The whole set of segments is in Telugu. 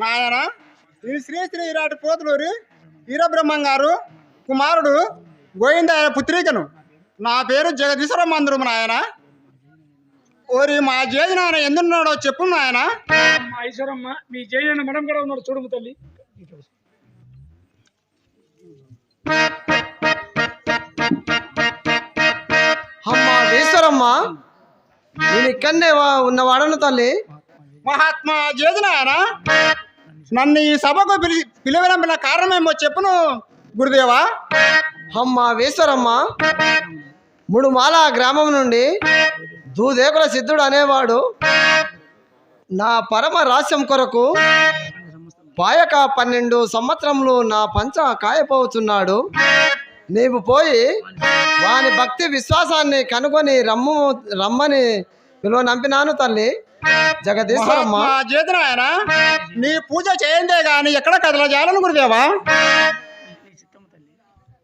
నాయన ఈ శ్రీ శ్రీ ఇరాటి పోతులూరి వీరబ్రహ్మం గారు కుమారుడు గోవిందయ్య పుత్రికను. నా పేరు జగదీశ్వర మందిరం నాయన. ఓరి మా జేజి నాయన ఎందున్నాడో చెప్పు నాయన. మా ఈశ్వరమ్మ మీ జేజి మనం కూడా ఉన్నాడు చూడము తల్లి. అమ్మా ఈశ్వరమ్మ నేను ఇక్కడనే ఉన్నవాడను తల్లి. మహాత్మా జేజి నాయన నన్ను ఈ సభకు పిలువనంపిన కారణమేమో చెప్పును గురుదేవా. అమ్మా ఈశ్వరమ్మ ముడుమాల గ్రామం నుండి దూదేకుల సిద్ధుడు అనేవాడు నా పరమ రహస్యం కొరకు పాయక 12 సంవత్సరములు నా పంచ కాయపోతున్నాడు. నీవు పోయి వాని భక్తి విశ్వాసాన్ని కనుగొని రమ్మని పిలువనంపినాను తల్లి. జగదీశ్వరమ్మ జేతనాయన నీ పూజ చేయందే గాని ఎక్కడ కదలజాలను గురుదేవా.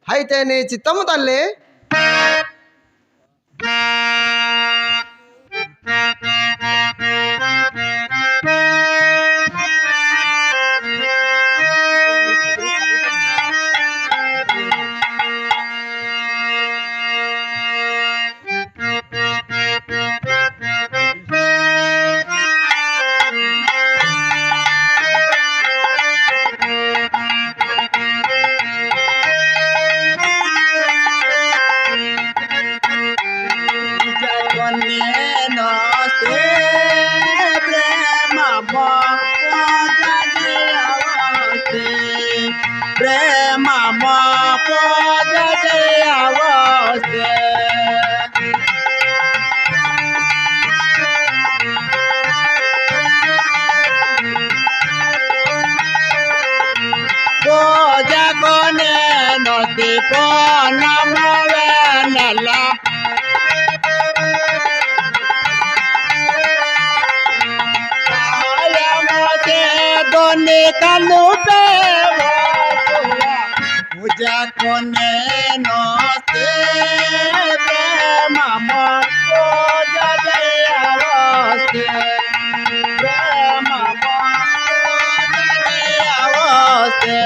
అయితే నీ చిత్తము తల్లి. పోనము వెన్నెల దొన్ని కళ్ళు పూజ కొనే ప్రేమ పూజ జయవస్తే ప్రేమ జయవస్తే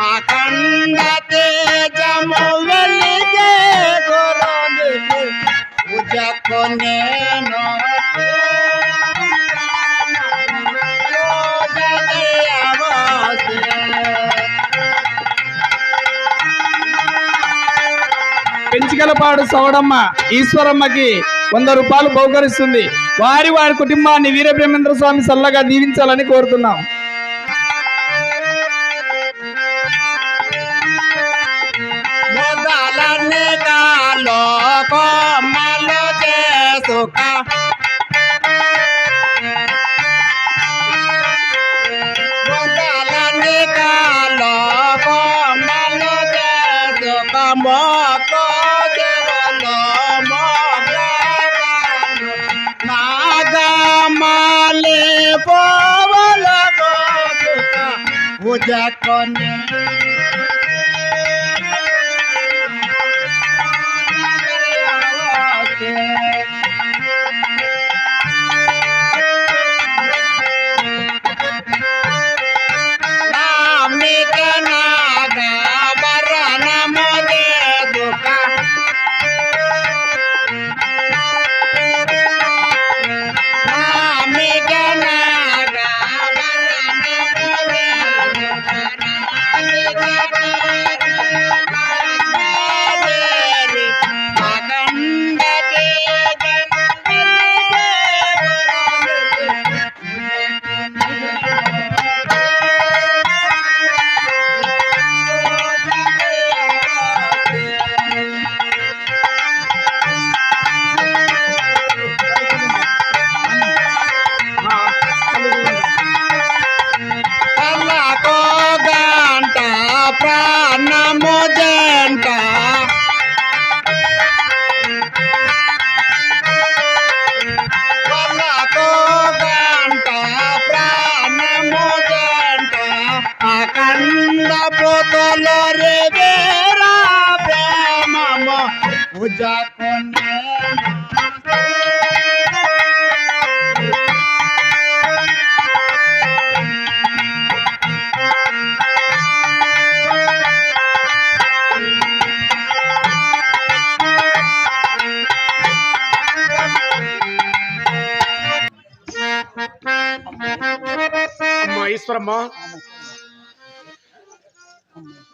అఖండ తేజము వెలిగే గురునికి పూజ కొనేను పెంచికలపాడు సౌడమ్మ ఈశ్వరమ్మకి 100 రూపాయలు బహుకరిస్తుంది. వారి కుటుంబాన్ని వీరబ్రహ్మేంద్ర స్వామి సల్లగా దీవించాలని కోరుతున్నాం. నాగమాలి పోవల పూజ కొనే పూజ కొనే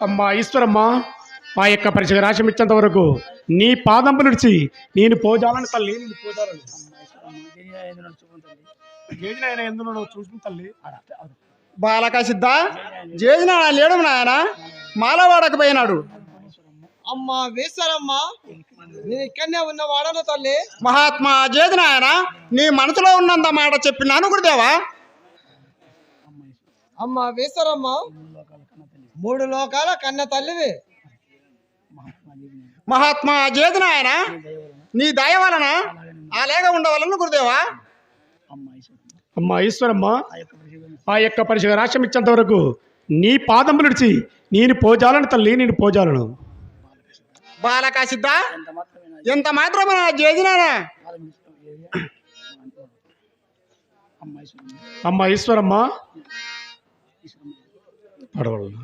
అమ్మా ఈశ్వరమ్మ మా యొక్క పరిచయ రాశి ఇచ్చేంత వరకు నీ పాదంపు నుంచి నేను పోజాలని తల్లి నేను పోజాలని ఎందులో చూసిన తల్లి బాలక సిద్ధ జేజినా లేడు నాయన మాలవాడకు పోయినాడు అమ్మా వేశ్వరమ్మ నేను ఇక్కడనే ఉన్న వాడను తల్లి. మహాత్మా జేది నాయన, నీ మనసులో ఉన్నంత మాట చెప్పినాను గురుదేవా. అమ్మా వేశ్వరమ్మ మూడు లోకాల కన్న తల్లివి. మహాత్మా జేది నాయన, నీ దయ వలన అలాగే ఉండవలను గురుదేవా. అమ్మా ఈశ్వరమ్మ, ఆ యొక్క పరిశుభ్ర రాష్ట్రం ఇచ్చేంత వరకు నీ పాదములు విడిచి నేను పోజాలను తల్లి, నేను పోజాలను. బాలక సిద్ధ, ఎంత మాత్రమే జేది నాయన. అమ్మా ఈశ్వరమ్మ పడవలను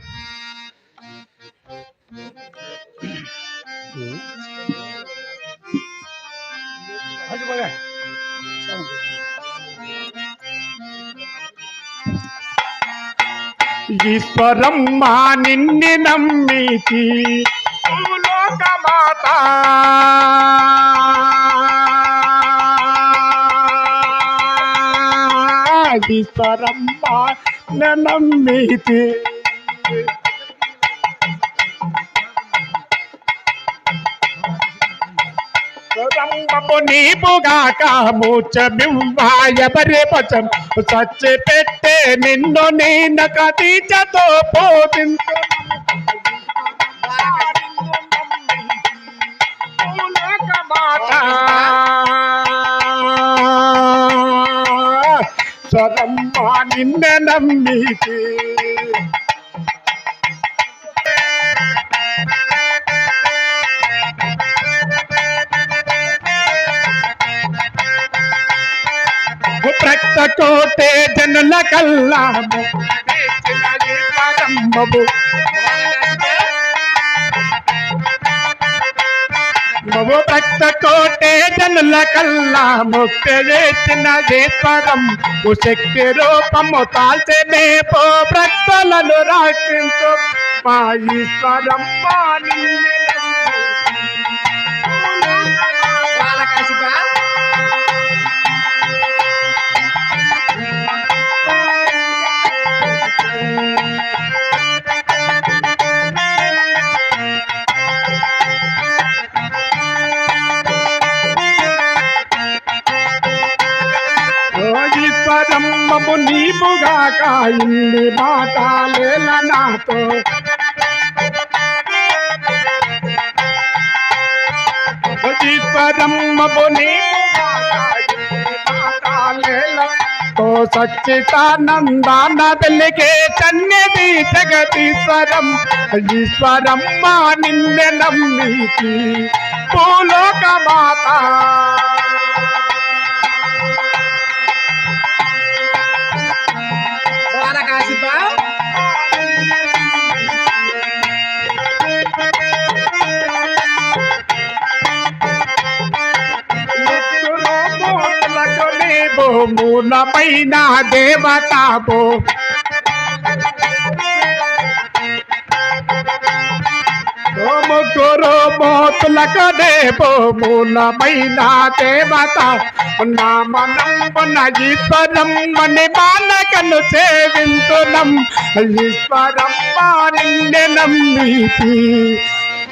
ఈశ్వరమ్మ నిన్ను నమ్మితి లోకమాత, ఈశ్వరమ్మ నమ్మితి నీపుగాక మూచమివ్వాయబరే పచం సచ్చి పెట్టే నిన్ను నేను కదీచతో పోతింతు. స్వరమ్మ నిన్ను నమ్మితి ప్రక్తకోటే జనుల కల్లాము ప్రక్తకోటే జనుల కల్లా ముక్తేచిన ఈశ్వరం శక్తి రూపము తాల్చే మేపో ప్రక్తలను రాక్షించు మా ఈశ్వరం ఈశ్వరమ్మము నీవుగాక ఇన్ని మాటలేల నాతో ఈశ్వరమ్మము నీవుగాక ఇన్ని మాటలేల తో సచ్చితానందాన వెలిగే చన్నిధి జగదీశ్వరం ఈశ్వరమ్మ నిన్ను నమ్మితి భూలోక మాత. మూలమైన దేవతాబో ముగ్గురు మోతులకు దేవో మూలమైన దేవత నామనంబున ఈశ్వరమ్మని బాలకను సేవింతునం ఈశ్వరమ్మ నిన్ను నమ్మితి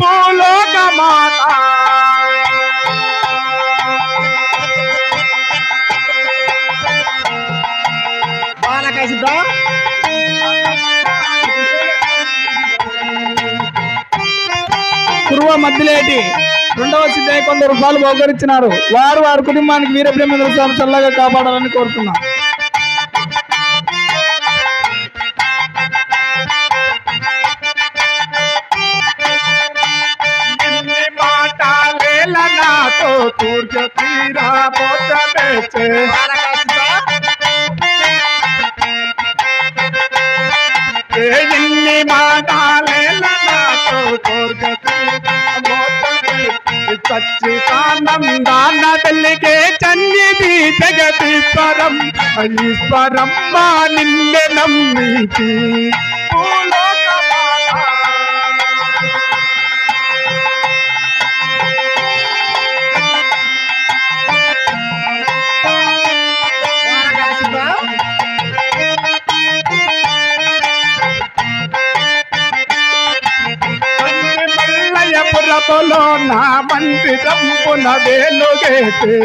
భూలోక మాత. కురువ మధ్యలేటి రెండవ సిద్ధయ్య కొందరు రూపాయలు బహుకరించినారు. వారు వారి కుటుంబానికి వీరబ్రహ్మేంద్ర స్వామి చల్లగా కాపాడాలని కోరుతున్నా. నాతో తూర్చ తీరా పోతే ఎన్ని మాటాలేల నాతో సచ్చిదానందాన వెలిగే చన్నిధి జగదీశ్వరం ఈశ్వరమ్మ నిన్ను నమ్మితి భూలోక మాత. పురములో నా మందిరంపున వేలుగేతే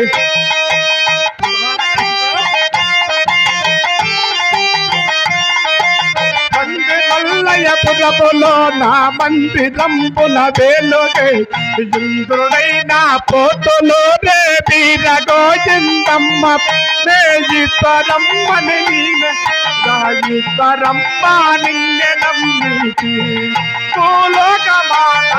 పురములో నా మందిరంపున వేలుగే ఇంద్రుడైన పోతులు రే వీర గోవిందమ్మ ఈశ్వరమ్మని ఈశ్వరమ్మ నిన్నే నమ్మితి భూలోకమాత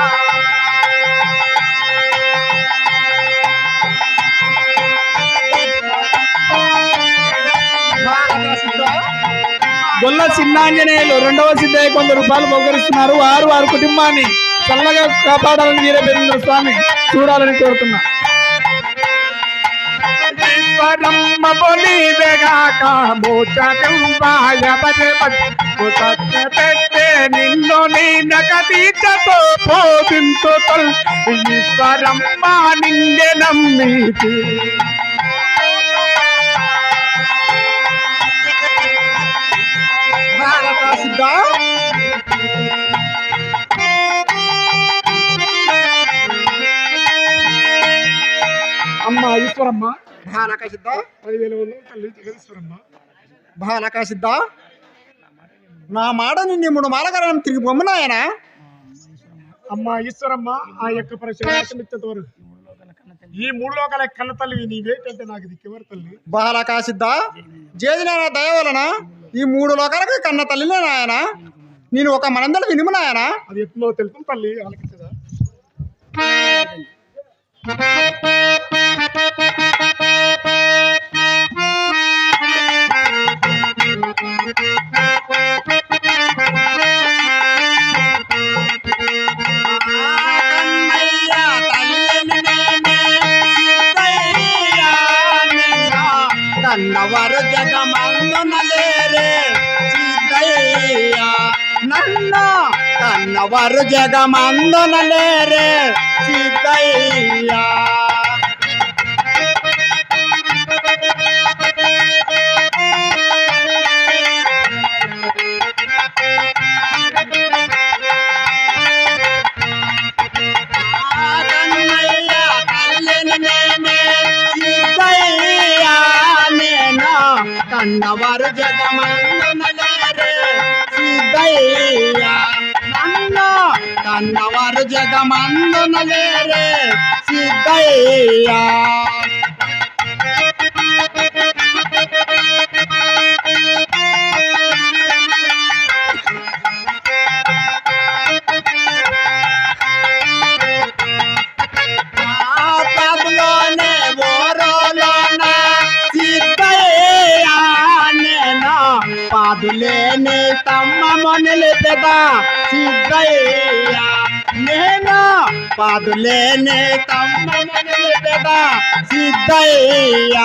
గొల్ల చిన్నాంజనేయులు రెండవ సిద్ధయ్య రూపాయలు బహుకరిస్తున్నారు. వారు వారి కుటుంబాన్ని చల్లగా కాపాడాలని వీరభద్రేంద్ర స్వామి చూడాలని కోరుతున్నా. ఈశ్వరమ్మ బొలి వెగాక పెట్టే నిన్ను నీ నగదీచతో పోదింతో ఈశ్వరమ్మ నిన్నే నమ్మితి సిద్ధ అమ్మ ఈశ్వరమ్మ భానక సిద్ధ 10,000 వందలు తల్లి జగదీశ్వరమ్మ భానక సిద్ధ నా మాటని నీ 3 మాలగారం తిరిగి పొమ్మనాయన అమ్మ ఈశ్వరమ్మ ఆ యొక్క పరిశీలించేంత వరకు ఈ 3 లోకాల కన్న తల్లి నీవేంటంటే నాకు దిక్కెవరు తల్లి బాలకా సిద్ధ జేదినాయన దయ వలన ఈ 3 లోకాలకు కన్న తల్లినే నాయన నేను ఒక మనందరూ వినుము నాయన అది ఎట్లో తెలుపు తల్లి ఆలకించదా కన్నవరు జగమందునలేరే సిద్ధయ్య నన్న కన్నవరు జగమందునలేరే సిద్ధయ్య కన్నవారు జగమందునలేరే సిద్ధయ్య నన్న కన్నవారు జగమందునలేరే సిద్ధయ్య పాదులేని తమ్మము నిలిపెదా సిద్ధయ్య నేను పాదులేని తమ్మము నిలిపెదా సిద్ధయ్య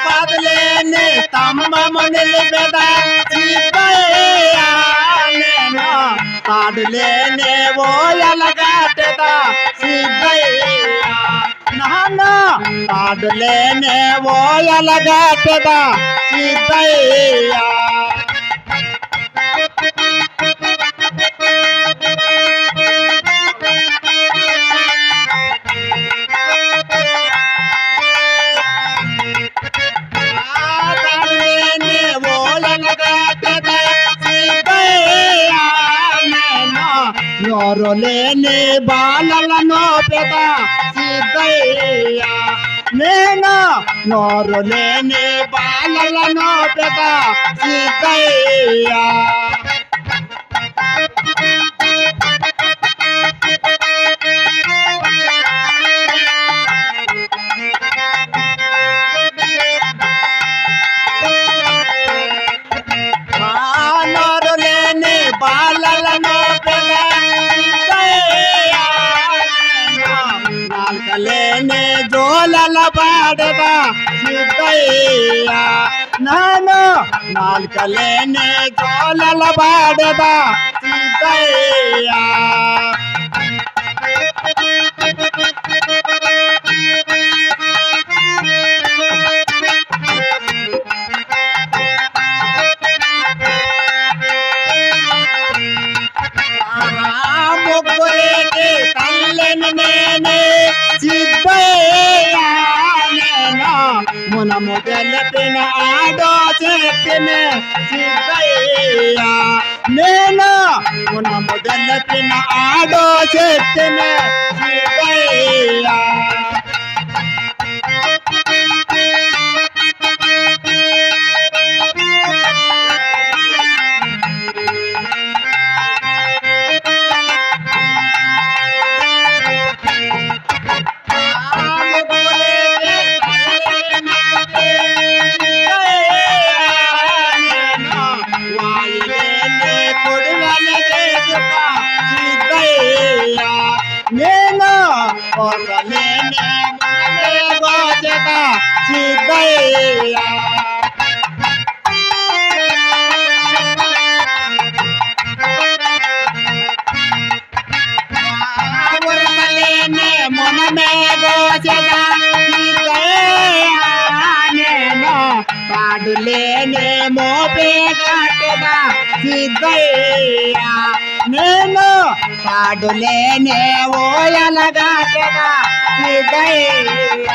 పాదులేని తమ్మము నిలిపెదా సిద్ధయ్య పాడులేనే ఓయలగాటెదా సిద్ధయ్య నాన్న పాడులేనే ఓయలగాటెదా సిద్ధయ్య నోరులేని బాలలను పెద సిద్ధయ్య నేను నోరులేని బాలలను పెద సిద్ధయ్య నోరులేని బాలలను పెద నాల్కలేని జోలల పాడదా సిద్ధయ్య నాను నాల్కలేని జోలల పాడదా సిద్ధయ్య గుణము తెలిపిన ఆడో చెప్పిన సిద్ధయ్య నేను గుణము తెలిపిన ఆడో చెప్పిన సిద్ధయ్య నేను సిద్ధయ్య మనమే గోచక నేను పాడులేనే మోపే కట్టగా సిద్ధయ్య నేను పాడులేనే ఓయలగాటగా సిద్ధయ్య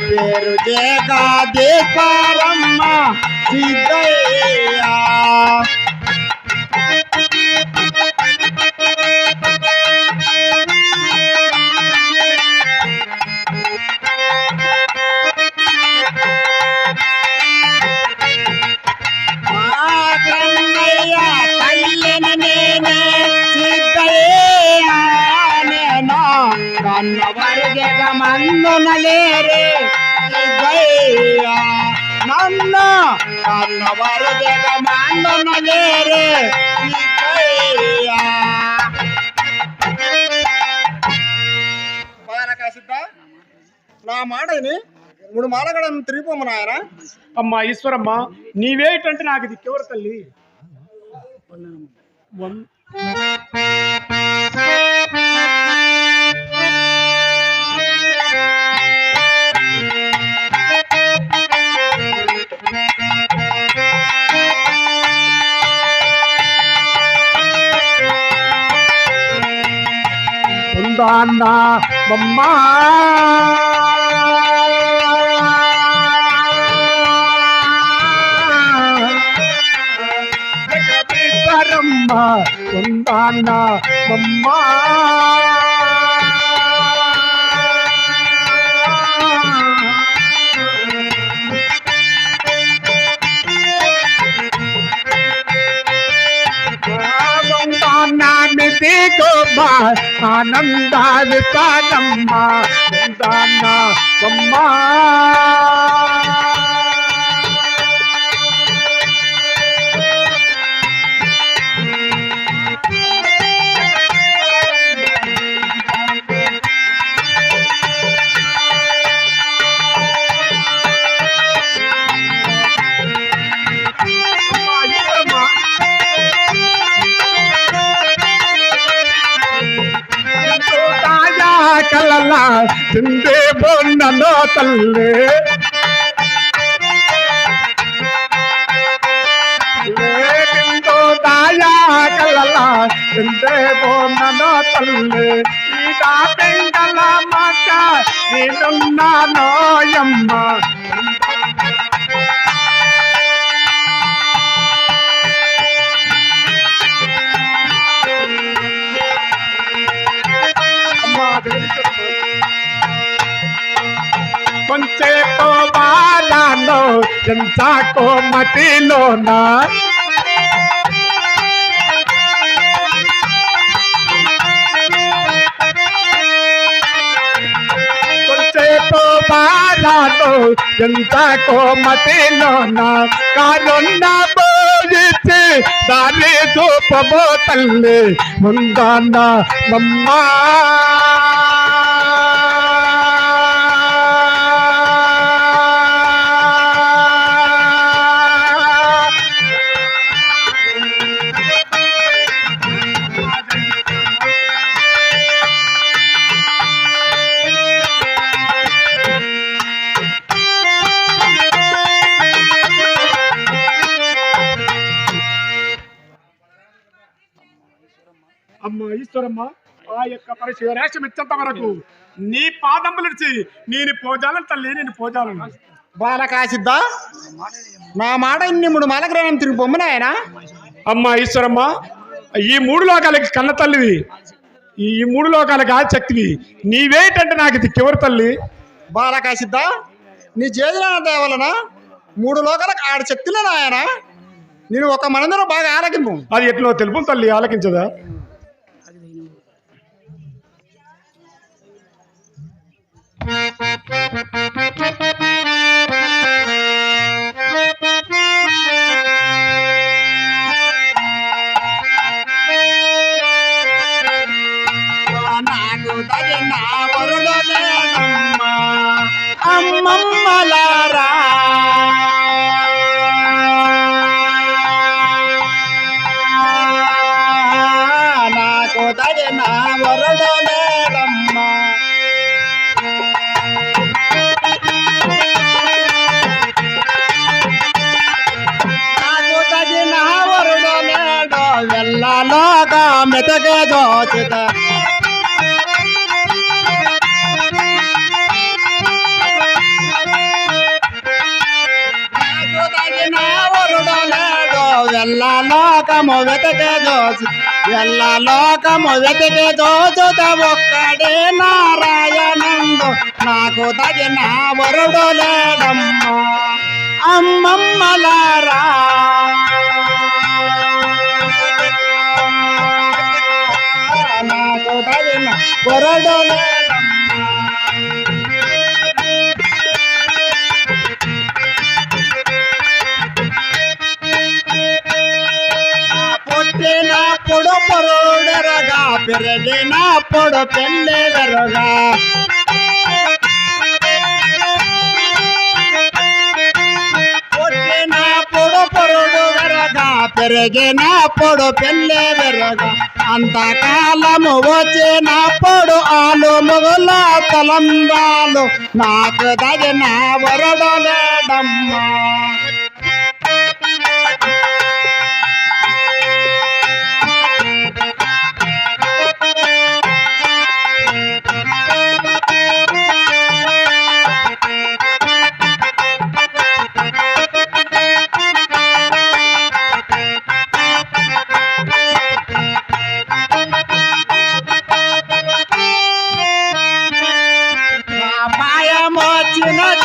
పేరు జగదీశ్వరమ్మ సిద్ధయ్య తల్లిని నేనే సిద్ధయ్య నేను కన్నవారు జగమందునలేరే సిద్ధయ్య నన్ను కన్నవారు జగమందునలేరే సిద్ధయ్య సిద్ధ నా మాటని 3 మాలగడను తిరిగిపోము నాయన. అమ్మా ఈశ్వరమ్మ, నీవేటంటే నాకు దిక్కెవరు తల్లి? ఉందాన్నా బొమ్మా ఉందాన్నా బొమ్మా నామితి గోబా ఆనందాది పాదమ్మ ఉందాన్నా బొమ్మా కలలా చిందే బొన్నలో తల్లి దాయా కలలా చిందే బొన్నలో తల్లి ఈ పెంగల మాట నేనున్నానోయమ్మ కొంచేపో బాలాలో ఎంచాకో మటిలోనా కొంచేపో బాలాలో ఎంచాకో మటిలోనా కానున్న పోయితే దాని చూపబో తల్లి ముందాన్న మమ్మా అమ్మ ఈశ్వరమ్మ ఆ యొక్క పరిశుభ్ర రాష్ట్రం ఇచ్చేంత వరకు నీ పాదములిడిచి నేను పోజాలను తల్లి నేను పోజాలను. బాలకా సిద్ధ, నా మాట నిమ్ముడు మలగ్రహం తిరిగి పొమ్ము నాయన. అమ్మ ఈశ్వరమ్మ ఈ మూడు లోకాలకి కన్న తల్లివి, ఈ మూడు లోకాలకి ఆశక్తివి, నీవేటంటే నాకు ఇది చివరి తల్లి. బాలకా సిద్ధ, నీ చేతుల వలన 3 లోకాలకు ఆడ శక్తులే నాయన. నేను ఒక మనందరూ బాగా ఆలకింపు. అది ఎట్లో తెలుపు తల్లి ఆలకించదా. నాకు తగిన వరుడు లేడమ్మా అమ్మమ్మలారా. నాకు తగిన వరుడు లేడమ్మా. నాకు తగిన వరుడు లేడు వెళ్ళలోగా మెతకే దోచిత. లోకము వెతకే దోచు లోకము వెతకే దోచుత ఒక్కడే నారాయణందు. నాకు తగిన వరుడు లేడమ్మా అమ్మమ్మలారా. నాకు తగిన వరుడు లేడమ్మా. పుట్టినప్పుడు పొరుడెరగా పెరిగినప్పుడు పెళ్ళెదరుగా. పుట్టినప్పుడు పొరుడు వెరగా పెరిగినప్పుడు పెళ్ళెదరుగా. అంతకాలము వచ్చినప్పుడు ఆలు మొగుల తలంబాలు. నాకు తగిన వరుడు లేడమ్మా.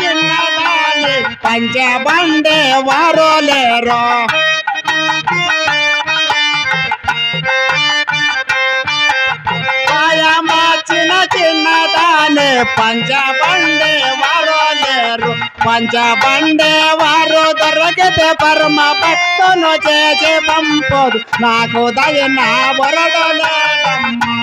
చిన్నదాన్ని పంచబండే వారో లేరో. పాయమాచిన చిన్నదాన్ని పంచబండే వారో లేరు. పంచబండే వారు దొరకితే పరమ భక్తును చేసి పంపదు. నాకు తగిన వరుడు లేడమ్మా.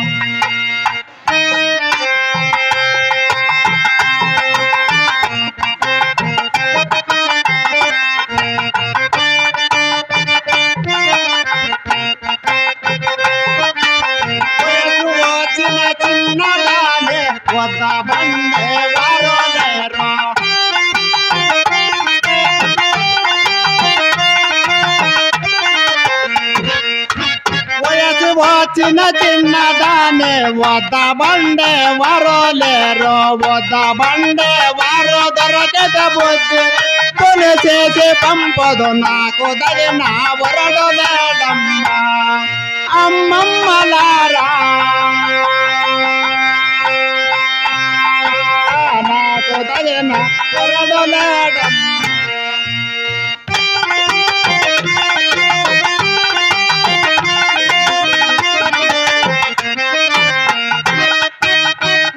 చిన్నదానే వద్ద బండే వారో లేరో. వయసు వచ్చిన చిన్నదానే వద్ద బండే వారో లేరో. వద్ద బండే వారో దొరకత బుద్ధి కొలు చేసి పంపదు. నాకు తగిన వరుడు లేడమ్మా అమ్మమ్మలారా. నాకు తగిన వరుడు లేడమ్మా.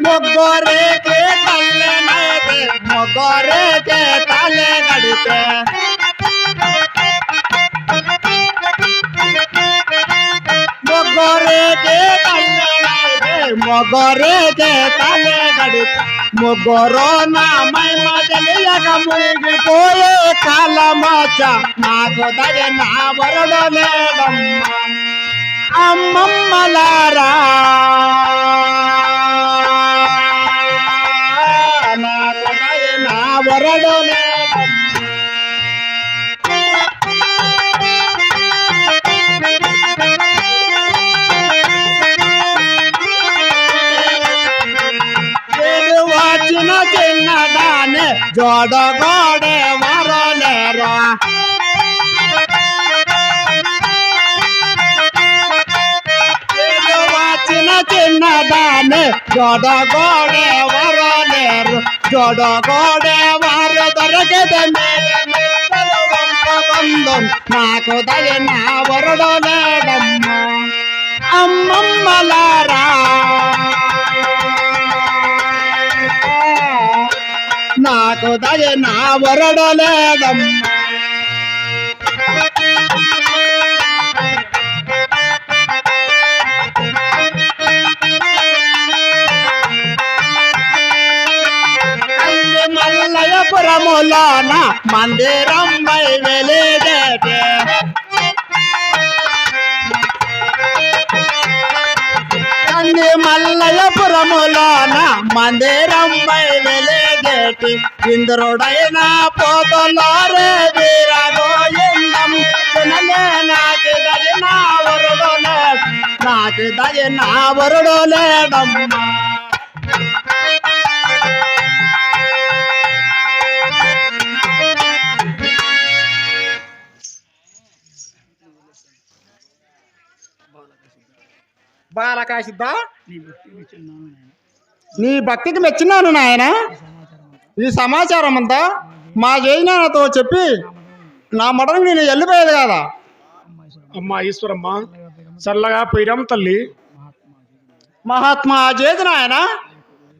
మొగ్గోరేకే తల్లె నైతే మొగ్గోరేకే తలే గడితే. మొగ్గోరేకే తల్లె నైతే మొగ్గోరేకే తలే గడితే. ముగ్గురు నా మహిమ తెలియక మునిగిపోయే కాలమాచ. నాకు తగిన వరుడు లేడమ్మా అమ్మమ్మలారా. నాకు తగిన వరుడు లేడమ్మా. చిన్న దాని జోడగోడే వరలేరా చిన్న దాని జోడగోడే వరలేరు జోడగోడే వారు దొరకదే బంధం నాకు దయన వరడు లేడమ్మా అమ్మమ్మలారా నాకు దయన వరడు లేడమ్మా మల్లయపురములోన మందిరమ్మై వెలిగేటే కంది మల్లయపురములోన మందిరమ్మై వెలిగేటి ఇంద్రుడైన పోతలోరే వీరగోయిందం నాకు దయన వరుడు లేడు నాకు దయన వరుడు లేడమ్మా బాలకాశిద్దా నీ భక్తికి మెచ్చినాను నాయన ఈ సమాచారం అంతా మా జయనాథతో చెప్పి నా మడకు నేను వెళ్ళిపోయేది కదా అమ్మా ఈశ్వరమ్మ చల్లగా పోయిరాం తల్లి. మహాత్మా జేది నాయన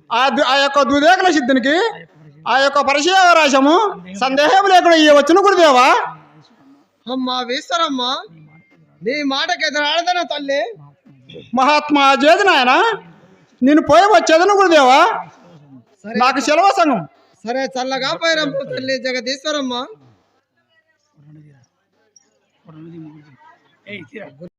ఆ యొక్క దుదేకల సిద్ధునికి ఆ యొక్క పరిచయరాశము సందేహం లేకుండా ఈ వచ్చిన గురుదేవా. అమ్మా ఈశ్వరమ్మ నీ మాటకి ఎదురాడదన తల్లి. మహాత్మా జేది నాయన నేను పోయి వచ్చేదను గురుదేవా నాకు సెలవు సంఘం. సరే చల్లగా పోయిరంపు తల్లి జగదీశ్వరమ్మ.